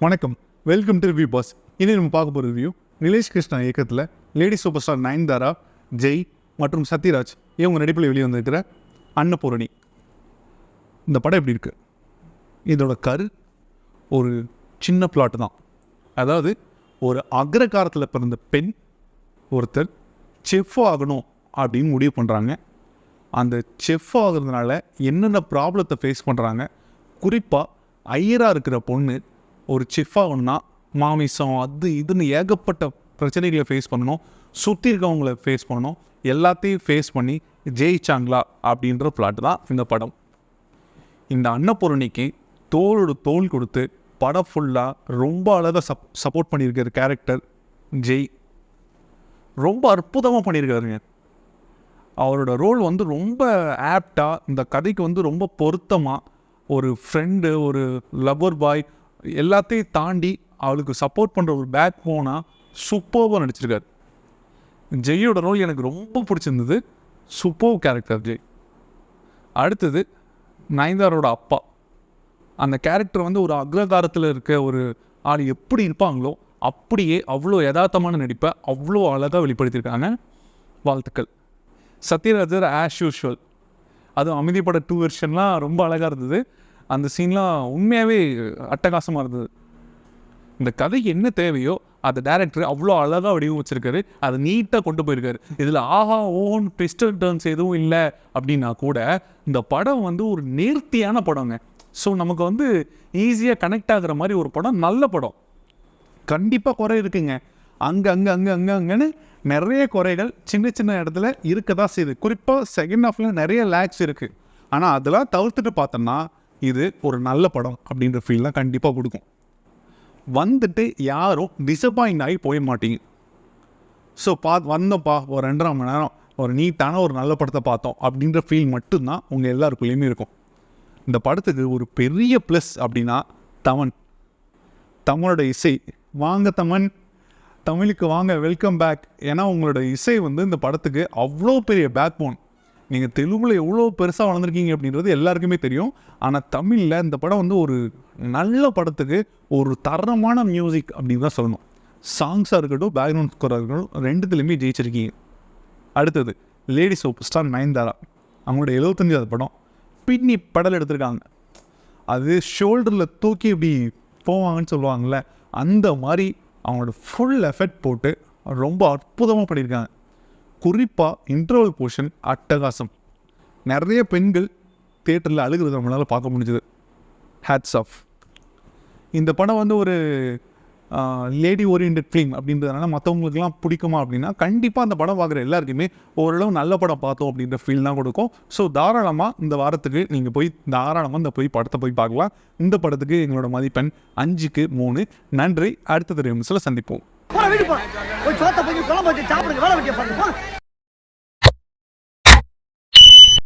வணக்கம், welcome to review pass. இனி நம்ம பார்க்க போகிற ரிவ்யூ நிலேஷ் கிருஷ்ணா இயக்கத்தில் lady super star Nayanthara, Jai மற்றும் சத்யராஜ் இவங்க நடிப்பில் வெளியே வந்திருக்கிற அன்னபூரணி. இந்த படம் எப்படி இருக்குது? இதோட கரு ஒரு சின்ன பிளாட் தான். அதாவது ஒரு அக்ரகாரத்தில் பிறந்த பெண் ஒருத்தர் செஃப் ஆகணும் அப்படின்னு முடிவு பண்ணுறாங்க. அந்த செஃப் ஆகுறதுனால என்னென்ன ப்ராப்ளத்தை ஃபேஸ் பண்ணுறாங்க, குறிப்பாக ஐயராக இருக்கிற பொண்ணு ஒரு செஃப் ஆகணும்னா மாமிசம் அது இதுன்னு ஏகப்பட்ட பிரச்சனைகளை ஃபேஸ் பண்ணணும், சுற்றி இருக்கவங்கள ஃபேஸ் பண்ணணும், எல்லாத்தையும் ஃபேஸ் பண்ணி ஜெயிச்சாங்களா அப்படின்ற பிளாட் தான் இந்த படம். இந்த அன்னபூரணிக்கு தோளோடு தோல் கொடுத்து படம் ஃபுல்லாக ரொம்ப அழகாக சப்போர்ட் பண்ணியிருக்கிற கேரக்டர் ஜெய். ரொம்ப அற்புதமாக பண்ணியிருக்காருங்க. அவரோட ரோல் வந்து ரொம்ப ஆப்டாக, இந்த கதைக்கு வந்து ரொம்ப பொருத்தமாக, ஒரு ஃப்ரெண்டு, ஒரு லவர் பாய் எல்லாத்தையும் தாண்டி அவளுக்கு சப்போர்ட் பண்ணுற ஒரு பேக் போனாக சூப்பர்வாக நடிச்சிருக்காரு. ஜெய்யோட ரோல் எனக்கு ரொம்ப பிடிச்சிருந்தது. Super character Jai. அடுத்தது நயன்தாரோட அப்பா. அந்த கேரக்டர் வந்து ஒரு அக்ரகாரத்தில் இருக்க ஒரு ஆள் எப்படி இருப்பாங்களோ அப்படியே அவ்வளோ யதார்த்தமான நடிப்பை அவ்வளோ அழகாக வெளிப்படுத்தியிருக்காங்க. வாழ்த்துக்கள். சத்யராஜர் ஆஸ் யூஷுவல், அதுவும் அமைதிப்பட 2 வெர்ஷன்லாம் ரொம்ப அழகாக இருந்தது. அந்த சீன்லாம் உண்மையாகவே அட்டகாசமாக இருந்தது. இந்த கதைக்கு என்ன தேவையோ அந்த டேரக்டர் அவ்வளோ அழகாக வடிவமைச்சிருக்காரு. அதை நீட்டாக கொண்டு போயிருக்காரு. இதில் ஆஹா ஓன் ட்விஸ்ட் அண்ட் டர்ன்ஸ் எதுவும் இல்லை அப்படின்னா கூட இந்த படம் வந்து ஒரு நேர்த்தியான படங்க. ஸோ நமக்கு வந்து ஈஸியாக கனெக்ட் ஆகிற மாதிரி ஒரு படம், நல்ல படம். கண்டிப்பாக குறை இருக்குங்க, அங்கன்னு நிறைய குறைகள் சின்ன சின்ன இடத்துல இருக்க தான் செய்யுது. குறிப்பாக செகண்ட் ஹாஃபில் நிறைய லேக்ஸ் இருக்குது. ஆனால் அதெல்லாம் தவிர்த்துட்டு பார்த்தோம்னா இது ஒரு நல்ல படம் அப்படின்ற ஃபீல் தான் கண்டிப்பாக கொடுக்கும். வந்துட்டு யாரும் டிசப்பாயிண்ட் ஆகி போய மாட்டீங்க. ஸோ வந்தோம்ப்பா ஒரு 2.5 மணி நேரம் ஒரு நீட்டான ஒரு நல்ல படத்தை பார்த்தோம் அப்படின்ற ஃபீல் மட்டும்தான் உங்கள் எல்லாருக்குள்ளேயுமே இருக்கும். இந்த படத்துக்கு ஒரு பெரிய ப்ளஸ் அப்படின்னா தமனோட இசை. வாங்க தமன், தமிழுக்கு வாங்க, வெல்கம் பேக். ஏன்னா உங்களோட இசை வந்து இந்த படத்துக்கு அவ்வளோ பெரிய பேக் போன். நீங்கள் தெலுங்கில் எவ்வளோ பெருசாக வளர்ந்துருக்கீங்க அப்படின்றது எல்லாருக்குமே தெரியும். ஆனால் தமிழில் இந்த படம் வந்து ஒரு நல்ல படத்துக்கு ஒரு தரமான மியூசிக் அப்படின்னு தான் சொல்லணும். சாங்ஸாக இருக்கட்டும், பேக்ரவுண்ட் ஸ்கோராக இருக்கட்டும், ரெண்டுத்துலேயுமே ஜெயிச்சிருக்கீங்க. அடுத்தது லேடி சூப்பர் ஸ்டார் நயன்தாரா. அவங்களோட 75வது படம் பின்னி படல் எடுத்திருக்காங்க. அது ஷோல்டரில் தூக்கி இப்படி போவாங்கன்னு சொல்லுவாங்கள்ல, அந்த மாதிரி அவங்களோட ஃபுல் எஃபெக்ட் போட்டு ரொம்ப அற்புதமாக பண்ணியிருக்காங்க. குறிப்பாக இன்டர்வல் போர்ஷன் அட்டகாசம். நிறைய பெண்கள் தியேட்டரில் அழுகிறது நம்மளால் பார்க்க முடிஞ்சுது. Hats off. இந்த படம் வந்து ஒரு லேடி ஓரியன்ட் ஃபிலிம் அப்படின்றதுனால மற்றவங்களுக்குலாம் பிடிக்குமா அப்படின்னா கண்டிப்பாக அந்த படம் பார்க்குற எல்லாருக்குமே ஓரளவு நல்ல படம் பார்த்தோம் அப்படின்ற ஃபீல் தான் கொடுக்கும். ஸோ தாராளமாக இந்த வாரத்துக்கு நீங்கள் போய் படத்தை போய் பார்க்கலாம். இந்த படத்துக்கு எங்களோட மதிப்பெண் 5க்கு 3. நன்றி. அடுத்த ரிவ்யூஸில் சந்திப்போம்.